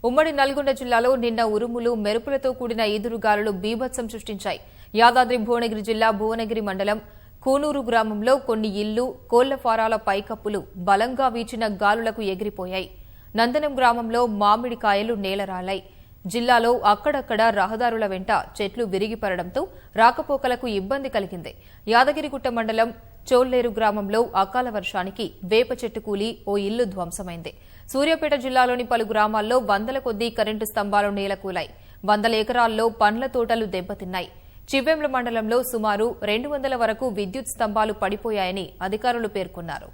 ఉమ్మడి నల్గొండ జిల్లాలో నిన్న ఉరుములు మెరుపులతో కూడిన ఈదురుగాలులు బీభత్సం సృష్టించాయి. యాదాద్రి భువనగిరి జిల్లా భువనగిరి మండలం కూనూరు గ్రామంలో కొన్ని ఇళ్లు, కోళ్ల ఫారాల పైకప్పులు బలంగా వీచిన గాలులకు ఎగిరిపోయాయి. నందనం గ్రామంలో మామిడికాయలు నేలరాలాయి. జిల్లాలో అక్కడక్కడ రహదారుల వెంట చెట్లు విరిగిపడడంతో రాకపోకలకు ఇబ్బంది కలిగింది. యాదగిరిగుట్ట మండలం చోల్లేరు గ్రామంలో అకాల వర్షానికి వేప చెట్టు కూలి ఓ ఇల్లు ధ్వంసమైంది. సూర్యాపేట జిల్లాలోని పలు గ్రామాల్లో వందల కొద్దీ కరెంటు స్తంభాలు నేలకూలాయి. వందల ఎకరాల్లో పండ్ల తోటలు దెబ్బతిన్నాయి. చివ్వెంల మండలంలో సుమారు 200 వరకు విద్యుత్ స్తంభాలు పడిపోయాయని అధికారులు పేర్కొన్నారు.